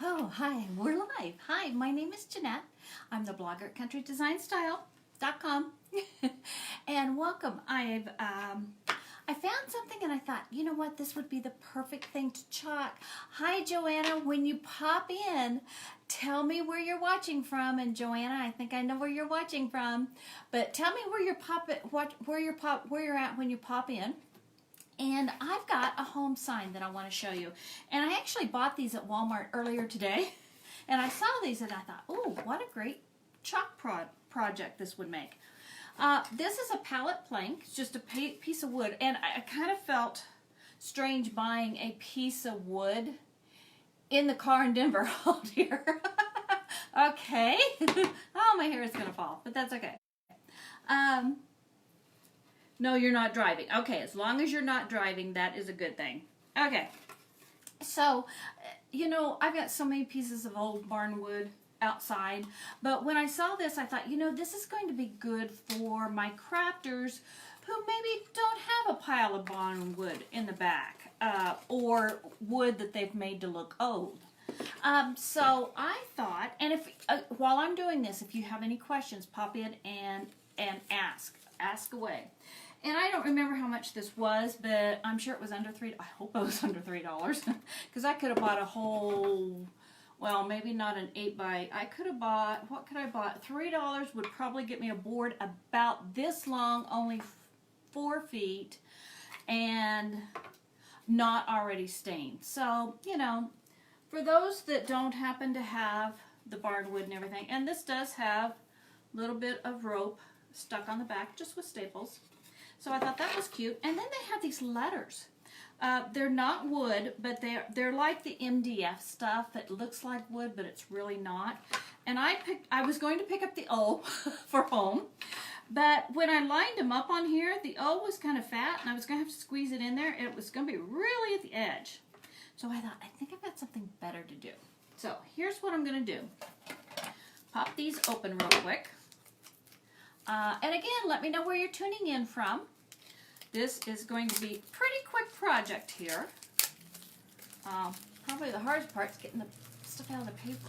Oh, hi, we're live. Hi, my name is Jeanette. I'm the blogger at countrydesignstyle.com. And welcome. I found something and I thought, you know what, this would be the perfect thing to chalk. Hi, Joanna. When you pop in, tell me where you're watching from. And Joanna, I think I know where you're watching from, but tell me where you're at when you pop in. And I've got a home sign that I want to show you. And I actually bought these at Walmart earlier today. And I saw these and I thought, oh, what a great chalk project this would make. This is a pallet plank. It's just a piece of wood. And I kind of felt strange buying a piece of wood in the car in Denver. Oh, dear. Okay. Oh, my hair is going to fall, but that's okay. No, you're not driving. Okay, as long as you're not driving, that is a good thing. Okay, so, you know, I've got so many pieces of old barn wood outside, but when I saw this, I thought, you know, this is going to be good for my crafters who maybe don't have a pile of barn wood in the back, or wood that they've made to look old. So I thought, and if while I'm doing this, if you have any questions, pop in and ask away. And I don't remember how much this was, but I'm sure it was under $3. I hope it was under $3 because I could have bought a whole, well, maybe not an 8x. I could have bought, what could I bought? $3 would probably get me a board about this long, only 4 feet, and not already stained. So, you know, for those that don't happen to have the barn wood and everything, and this does have a little bit of rope stuck on the back just with staples. So I thought that was cute. And then they have these letters. They're not wood, but they're like the MDF stuff that looks like wood, but it's really not. And I was going to pick up the O for home, but when I lined them up on here, the O was kind of fat, and I was going to have to squeeze it in there. It was going to be really at the edge. So I thought, I think I've got something better to do. So here's what I'm going to do. Pop these open real quick. And again, let me know where you're tuning in from. This is going to be a pretty quick project here. Probably the hardest part is getting the stuff out of the paper.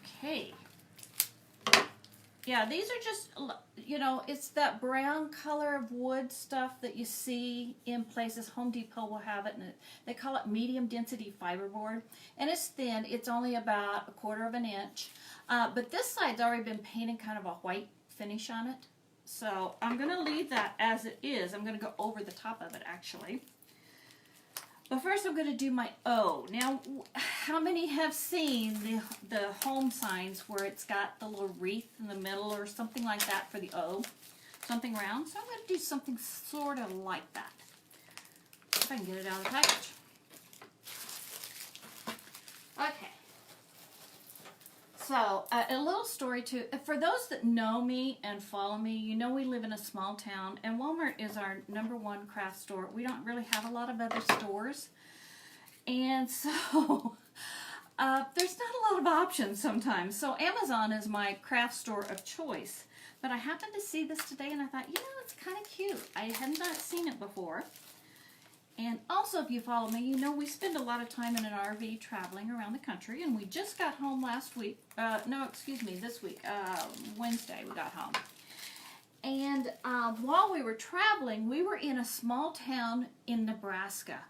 Okay. Yeah, these are just, you know, it's that brown color of wood stuff that you see in places. Home Depot will have it, and they call it medium density fiberboard. And it's thin. It's only about 1/4 of an inch. But this side's already been painted kind of a white finish on it. So I'm going to leave that as it is. I'm going to go over the top of it, actually. But first I'm going to do my O. Now, how many have seen the home signs where it's got the little wreath in the middle or something like that for the O? Something round. So I'm going to do something sort of like that. If I can get it out of the package. Okay. So, a little story too. For those that know me and follow me, you know we live in a small town, and Walmart is our #1 craft store. We don't really have a lot of other stores, and so there's not a lot of options sometimes. So Amazon is my craft store of choice. But I happened to see this today, and I thought, you know, it's kind of cute. I had not seen it before. And also, if you follow me, you know we spend a lot of time in an RV traveling around the country, and we just got home last week. This week. Wednesday we got home. And while we were traveling, we were in a small town in Nebraska,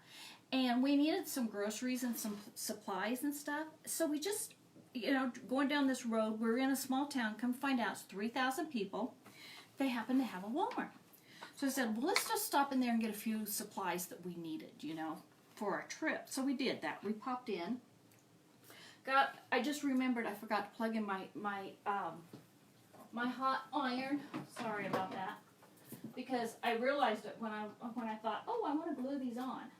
and we needed some groceries and some supplies and stuff. So we just, you know, going down this road, we're in a small town. Come find out, it's 3,000 people. They happen to have a Walmart. So I said, well, let's just stop in there and get a few supplies that we needed, you know, for our trip. So we did that. We popped in. I just remembered I forgot to plug in my hot iron. Sorry about that. Because I realized it when I thought, oh, I want to glue these on.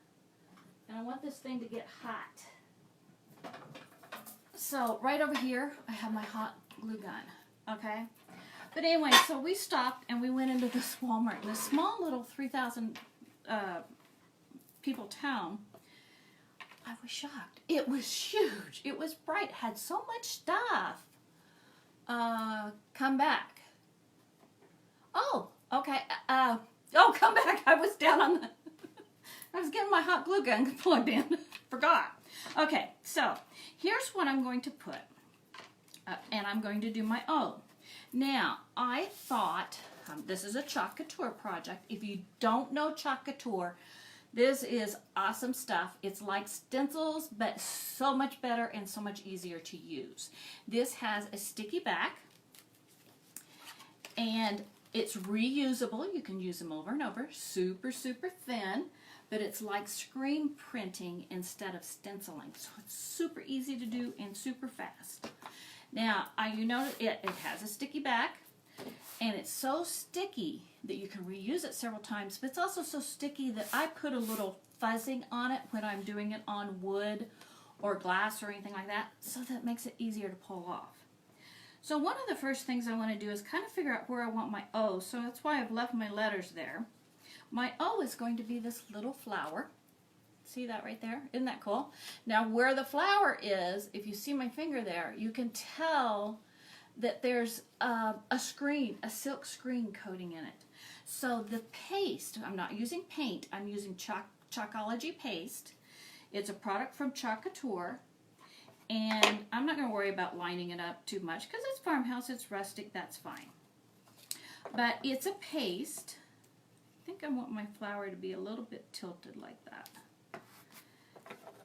And I want this thing to get hot. So right over here, I have my hot glue gun. Okay? But anyway, so we stopped and we went into this Walmart, in this small little 3,000 people town. I was shocked. It was huge. It was bright. Had so much stuff. Come back. Oh, okay. Come back. I was down on the I was getting my hot glue gun plugged in. Forgot. Okay, so here's what I'm going to put. And I'm going to do my O. Now, I thought, this is a Chalk Couture project. If you don't know Chalk Couture, this is awesome stuff. It's like stencils, but so much better and so much easier to use. This has a sticky back, and it's reusable. You can use them over and over. Super, super thin, but it's like screen printing instead of stenciling. So it's super easy to do and super fast. Now, you know it has a sticky back, and it's so sticky that you can reuse it several times, but it's also so sticky that I put a little fuzzing on it when I'm doing it on wood or glass or anything like that, so that makes it easier to pull off. So one of the first things I want to do is kind of figure out where I want my O, so that's why I've left my letters there. My O is going to be this little flower. See that right there? Isn't that cool? Now where the flower is, if you see my finger there, you can tell that there's a silk screen coating in it. So the paste, I'm not using paint, I'm using Chalkology paste. It's a product from Chalk Couture, and I'm not going to worry about lining it up too much because it's farmhouse, it's rustic, that's fine. But it's a paste. I think I want my flower to be a little bit tilted like that.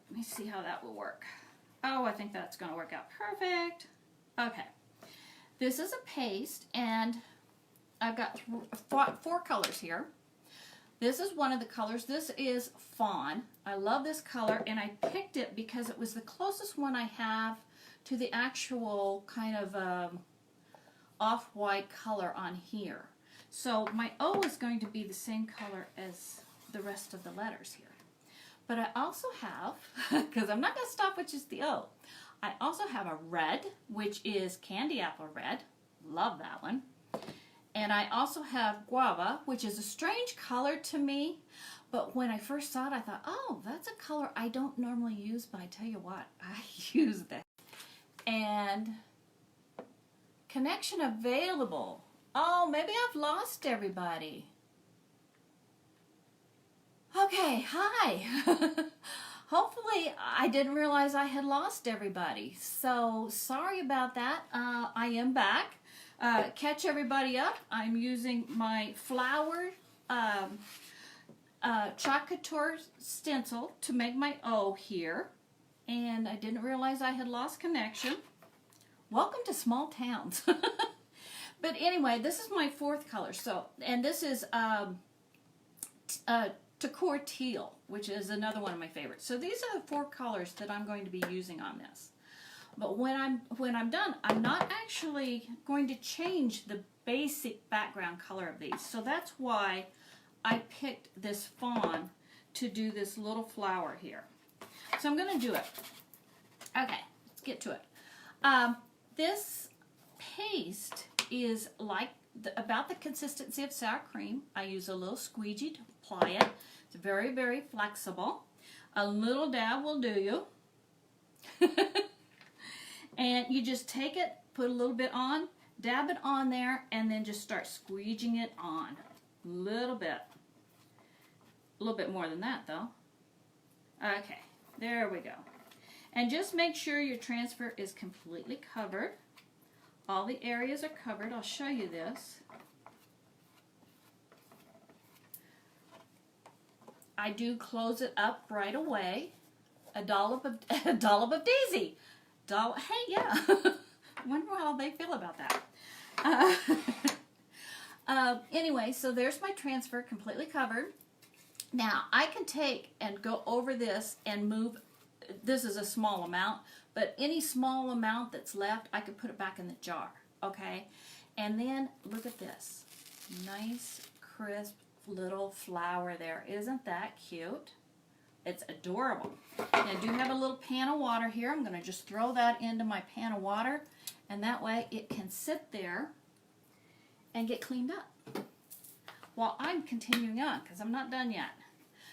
Let me see how that will work. Oh, I think that's going to work out perfect. Okay. This is a paste, and I've got four colors here. This is one of the colors. This is Fawn. I love this color, and I picked it because it was the closest one I have to the actual kind of off-white color on here. So my O is going to be the same color as the rest of the letters here. But I also have, because I'm not going to stop with just the O, I also have a red, which is candy apple red. Love that one. And I also have guava, which is a strange color to me. But when I first saw it, I thought, oh, that's a color I don't normally use. But I tell you what, I use that. And connection available. Oh, maybe I've lost everybody. Okay, hi. Hopefully I didn't realize I had lost everybody. So sorry about that. I am back. Catch everybody up. I'm using my flower Chalk Couture stencil to make my O here. And I didn't realize I had lost connection. Welcome to small towns. But anyway, this is my fourth color. So, and this is Toucour Teal, which is another one of my favorites. So these are the four colors that I'm going to be using on this. But when I'm done, I'm not actually going to change the basic background color of these. So that's why I picked this fawn to do this little flower here. So I'm going to do it. Okay, let's get to it. This paste is like about the consistency of sour cream. I use a little squeegee to apply it. It's very, very flexible. A little dab will do you. And you just take it, put a little bit on, dab it on there, and then just start squeegeeing it on. A little bit. A little bit more than that, though. Okay, there we go. And just make sure your transfer is completely covered. All the areas are covered. I'll show you this. I do close it up right away. A dollop of Daisy. Hey, yeah. I wonder how they feel about that. Anyway, so there's my transfer completely covered. Now, I can take and go over this and move. This is a small amount, but any small amount that's left, I could put it back in the jar, okay? And then, look at this. Nice, crisp little flower there. Isn't that cute? It's adorable. Now, I do have a little pan of water here. I'm going to just throw that into my pan of water, and that way it can sit there and get cleaned up while I'm continuing on, because I'm not done yet.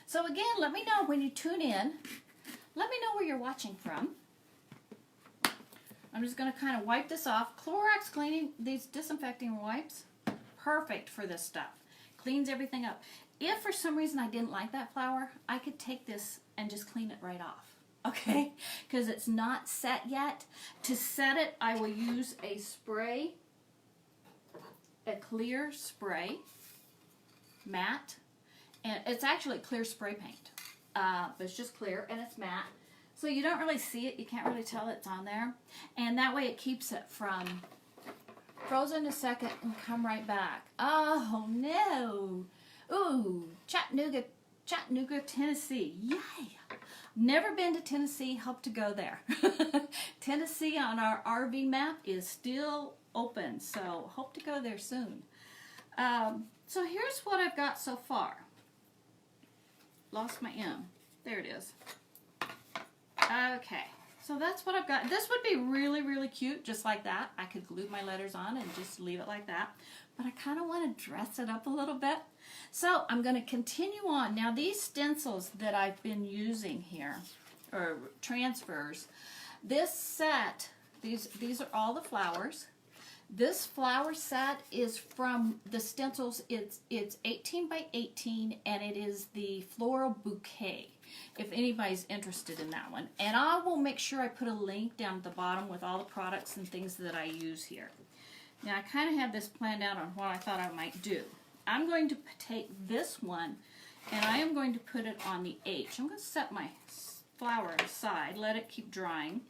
So again, let me know when you tune in. Let me know where you're watching from. I'm just going to kind of wipe this off. Clorox cleaning, these disinfecting wipes, perfect for this stuff. Cleans everything up. if for some reason I didn't like that flower, I could take this and just clean it right off. Okay, because it's not set yet. To set it, I will use a spray, a clear spray, matte, and it's actually clear spray paint, but it's just clear and it's matte, so you don't really see it. You can't really tell it's on there, and that way it keeps it from frozen a second and come right back. Oh no! Ooh, Chattanooga, Tennessee! Yay! Never been to Tennessee, hope to go there. Tennessee on our RV map is still open, so hope to go there soon. So here's what I've got so far. Lost my M. There it is. Okay, so that's what I've got. This would be really, really cute, just like that. I could glue my letters on and just leave it like that. But I kind of want to dress it up a little bit. So I'm going to continue on. Now these stencils that I've been using here, or transfers, this set, these are all the flowers. This flower set is from the stencils. It's 18 by 18, and it is the Floral Bouquet, if anybody's interested in that one. And I will make sure I put a link down at the bottom with all the products and things that I use here. Now I kind of have this planned out on what I thought I might do. I'm going to take this one and I am going to put it on the H. I'm going to set my flower aside, let it keep drying.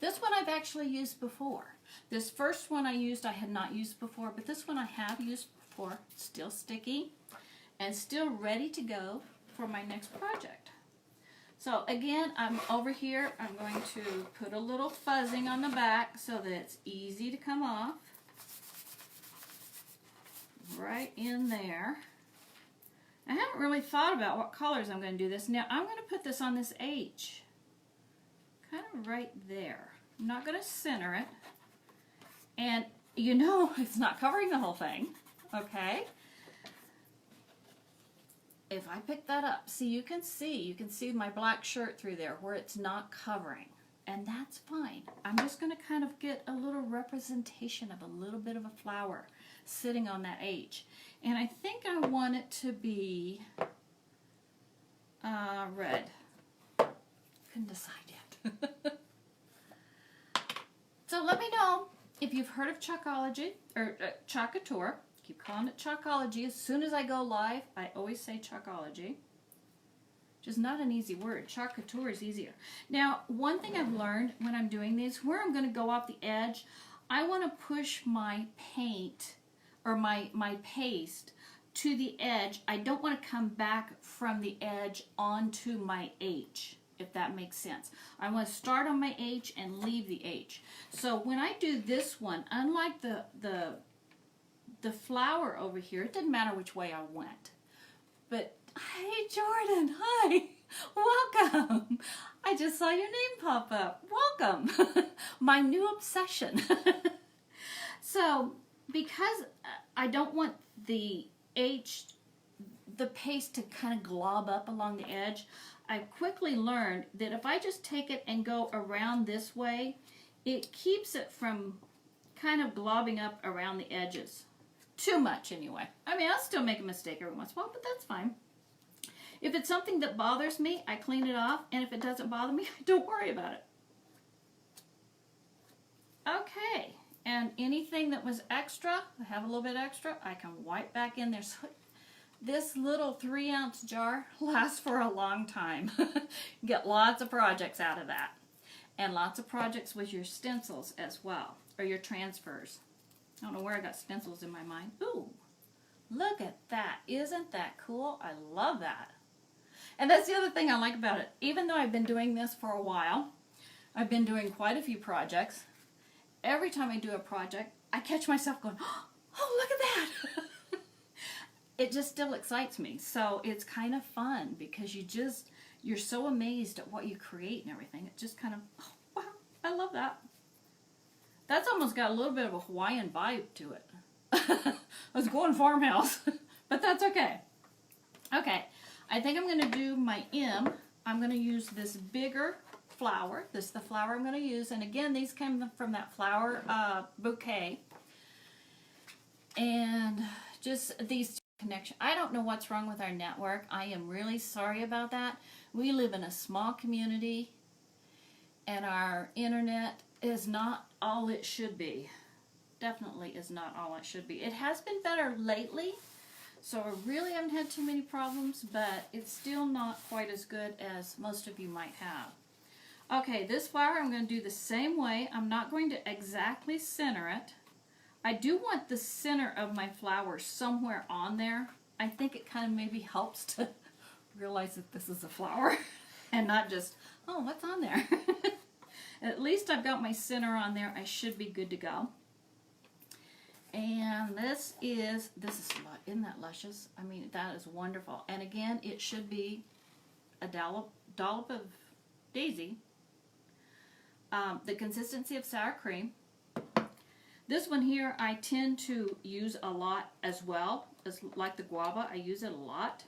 This one I've actually used before. This first one I had not used before, but this one I have used before. Still sticky and still ready to go for my next project. So again, I'm over here. I'm going to put a little fuzzing on the back so that it's easy to come off. Right in there. I haven't really thought about what colors I'm going to do this. Now I'm going to put this on this H. Kind of right there. I'm not going to center it. And you know it's not covering the whole thing. Okay. If I pick that up, see, you can see my black shirt through there where it's not covering. And that's fine. I'm just going to kind of get a little representation of a little bit of a flower sitting on that H. And I think I want it to be red. Couldn't decide yet. So let me know if you've heard of Chalkology, or Chalkateur. Keep calling it Chalkology. As soon as I go live, I always say Chalkology. Just not an easy word. Chalkateur is easier. Now, one thing I've learned when I'm doing these, where I'm going to go off the edge, I want to push my paint or my paste to the edge. I don't want to come back from the edge onto my H, if that makes sense. I want to start on my H and leave the H. So when I do this one, unlike the flower over here, it didn't matter which way I went. But hey Jordan, hi, welcome. I just saw your name pop up. Welcome. My new obsession. So because I don't want the paste to kind of glob up along the edge, I quickly learned that if I just take it and go around this way, it keeps it from kind of globbing up around the edges. Too much anyway. I mean, I'll still make a mistake every once in a while, but that's fine. If it's something that bothers me, I clean it off, and if it doesn't bother me, I don't worry about it. Okay, and anything that was extra, I have a little bit extra, I can wipe back in there. So this little 3-ounce jar lasts for a long time. Get lots of projects out of that. And lots of projects with your stencils as well, or your transfers. I don't know where I got stencils in my mind. Ooh, look at that. Isn't that cool? I love that. And that's the other thing I like about it. Even though I've been doing this for a while, I've been doing quite a few projects. Every time I do a project, I catch myself going, oh, look at that. It just still excites me. So it's kind of fun because you're so amazed at what you create and everything. It just kind of, oh, wow, I love that. That's almost got a little bit of a Hawaiian vibe to it. I was going farmhouse, but that's okay. Okay, I think I'm going to do my M. I'm going to use this bigger flower. This is the flower I'm going to use. And again, these came from that flower bouquet. And just these connection. I don't know what's wrong with our network. I am really sorry about that. We live in a small community and our internet is not all it should be. Definitely is not all it should be. It has been better lately, so I really haven't had too many problems, but it's still not quite as good as most of you might have. Okay, this flower I'm going to do the same way. I'm not going to exactly center it. I do want the center of my flower somewhere on there. I think it kind of maybe helps to realize that this is a flower and not just, oh, what's on there? At least I've got my center on there. I should be good to go. And this is isn't that luscious? I mean, that is wonderful. And again, it should be a dollop of daisy. The consistency of sour cream. This one here I tend to use a lot as well, as like the guava. I use it a lot.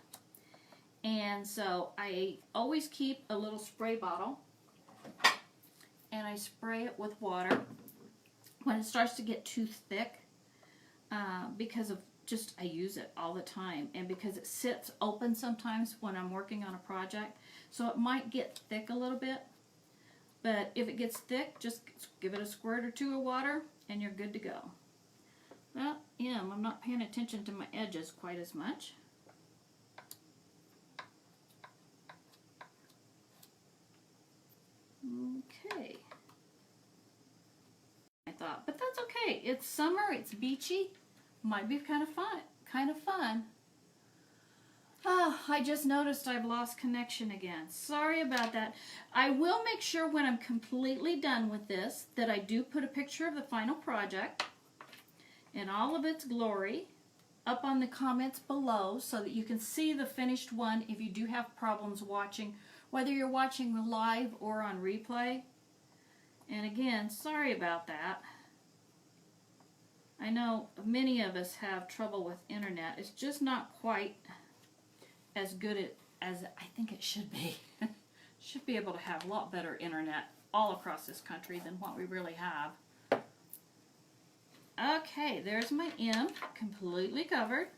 And so I always keep a little spray bottle and I spray it with water when it starts to get too thick, because of just I use it all the time, and because it sits open sometimes when I'm working on a project, so it might get thick a little bit. But if it gets thick, just give it a squirt or two of water and you're good to go. Well, yeah, I'm not paying attention to my edges quite as much. Okay. I thought, but that's okay. It's summer, it's beachy. Might be kind of fun. Oh, I just noticed I've lost connection again. Sorry about that. I will make sure when I'm completely done with this that I do put a picture of the final project in all of its glory up on the comments below so that you can see the finished one if you do have problems watching, whether you're watching live or on replay. And again, sorry about that. I know many of us have trouble with internet. It's just not quite as good as I think it should be. Should be able to have a lot better internet all across this country than what we really have. Okay, there's my M, completely covered.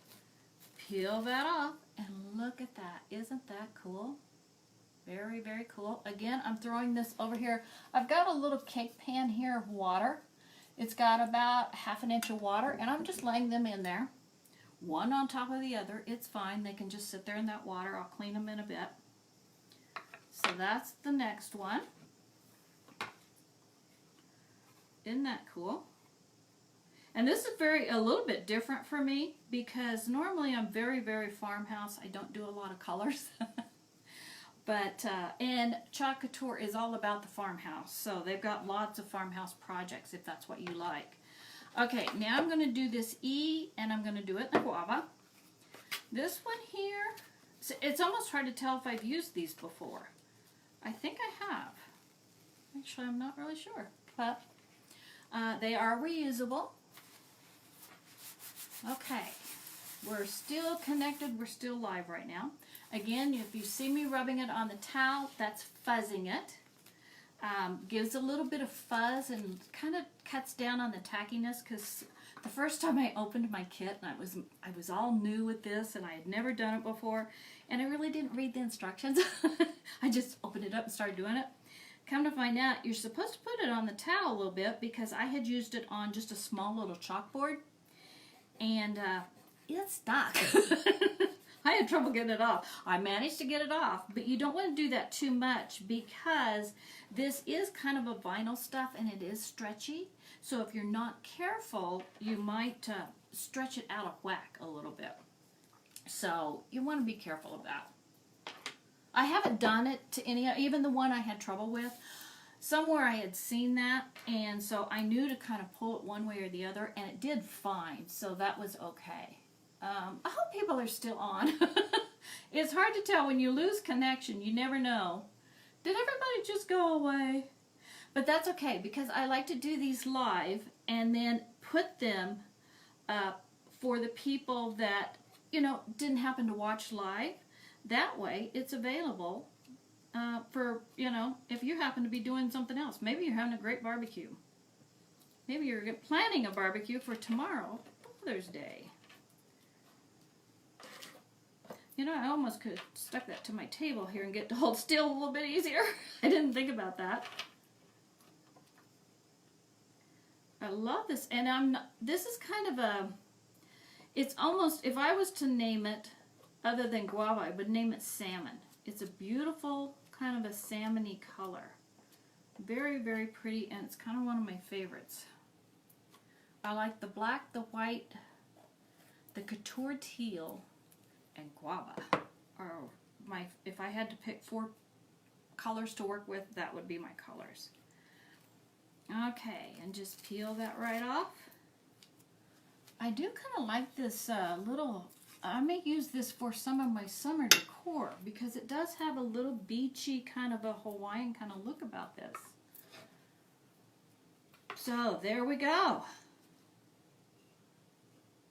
Peel that off and look at that. Isn't that cool? Very, very cool. Again, I'm throwing this over here. I've got a little cake pan here of water. It's got about ½ an inch of water, and I'm just laying them in there. One on top of the other. It's fine. They can just sit there in that water. I'll clean them in a bit. So that's the next one. Isn't that cool? And this is a little bit different for me because normally I'm very, very farmhouse. I don't do a lot of colors. But, and Chalk Couture is all about the farmhouse. So they've got lots of farmhouse projects if that's what you like. Okay, now I'm going to do this E, and I'm going to do it in the guava. This one here, it's almost hard to tell if I've used these before. I think I have. Actually, I'm not really sure. But they are reusable. Okay, we're still connected. We're still live right now. Again, if you see me rubbing it on the towel, that's fuzzing it. Gives a little bit of fuzz and kind of cuts down on the tackiness, because the first time I opened my kit, and I was all new with this and I had never done it before, and I really didn't read the instructions. I just opened it up and started doing it. Come to find out, you're supposed to put it on the towel a little bit, because I had used it on just a small little chalkboard, and it stuck. I had trouble getting it off. I managed to get it off, but you don't want to do that too much because this is kind of a vinyl stuff and it is stretchy. So if you're not careful, you might stretch it out of whack a little bit. So you want to be careful of that. I haven't done it to any, even the one I had trouble with. Somewhere I had seen that, and so I knew to kind of pull it one way or the other, and it did fine, so that was okay. I hope people are still on. It's hard to tell when you lose connection. You never know. Did everybody just go away? But that's okay, because I like to do these live and then put them for the people that, you know, didn't happen to watch live. That way it's available for, you know, if you happen to be doing something else. Maybe you're having a great barbecue. Maybe you're planning a barbecue for tomorrow, Mother's Day. You know, I almost could have stuck that to my table here and get to hold still a little bit easier. I didn't think about that. I love this, and this is kind of a, it's almost, if I was to name it, other than guava, I would name it salmon. It's a beautiful, kind of a salmon-y color. Very, very pretty, and it's kind of one of my favorites. I like the black, the white, the couture teal, and guava. Or if I had to pick 4 colors to work with, that would be my colors. Okay, and just peel that right off. I do kind of like this little, I may use this for some of my summer decor because it does have a little beachy kind of a Hawaiian kind of look about this. So there we go. I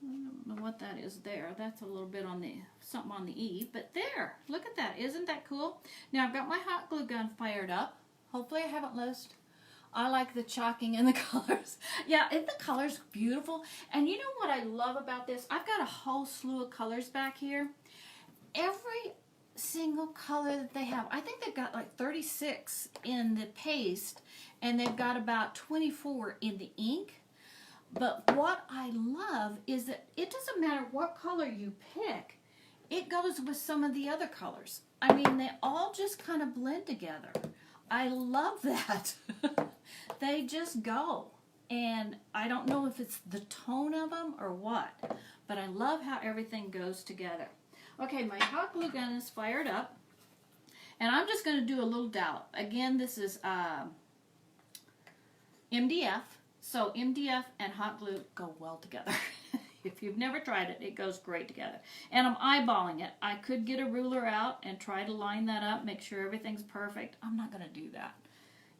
don't know what that is there. That's a little bit on the, something on the E, but there, look at that. Isn't that cool? Now I've got my hot glue gun fired up. Hopefully I haven't lost. I like the chalking and the colors. Yeah, isn't the colors beautiful? And you know what I love about this? I've got a whole slew of colors back here. Every single color that they have, I think they've got like 36 in the paste, and they've got about 24 in the ink. But what I love is that it doesn't matter what color you pick, it goes with some of the other colors. I mean, they all just kind of blend together. I love that. They just go. And I don't know if it's the tone of them or what, but I love how everything goes together. Okay, my hot glue gun is fired up, and I'm just going to do a little dollop. Again, this is MDF, so MDF and hot glue go well together. If you've never tried it, it goes great together. And I'm eyeballing it. I could get a ruler out and try to line that up, make sure everything's perfect. I'm not going to do that.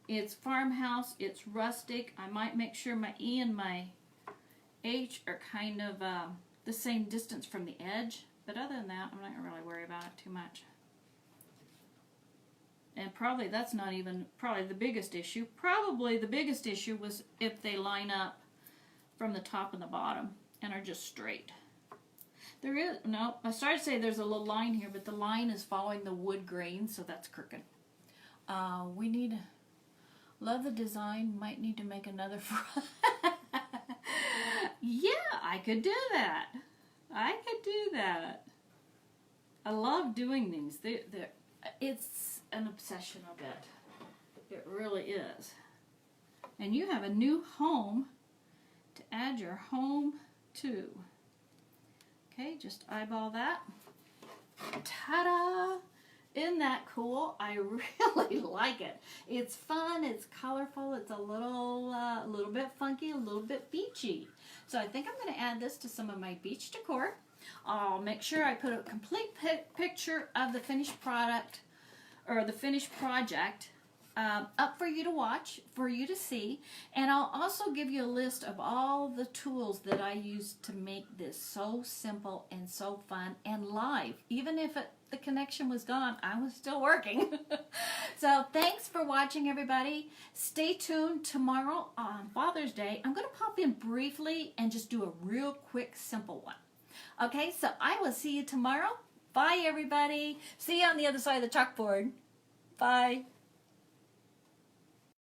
It's farmhouse, it's rustic. I might make sure my E and my H are kind of the same distance from the edge. But other than that, I'm not going to really worry about it too much. And probably that's not even probably the biggest issue. Probably the biggest issue was if they line up from the top and the bottom and are just straight. There is, no, I started to say there's a little line here, but the line is following the wood grain, so that's crooked. We need, love the design, might need to make another yeah, I could do that. I could do that. I love doing these. It's an obsession, I bet. It really is. And you have a new home to add your home to. Okay, just eyeball that. Ta-da! Isn't that cool? I really like it. It's fun, it's colorful, it's a little bit funky, a little bit beachy. So I think I'm going to add this to some of my beach decor. I'll make sure I put a complete picture of the finished product or the finished project up for you to watch, for you to see. And I'll also give you a list of all the tools that I used to make this so simple and so fun and live. Even if the connection was gone, I was still working. So thanks for watching, everybody. Stay tuned. Tomorrow on Father's Day, I'm going to pop in briefly and just do a real quick, simple one. Okay, so I will see you tomorrow. Bye, everybody. See you on the other side of the chalkboard. Bye.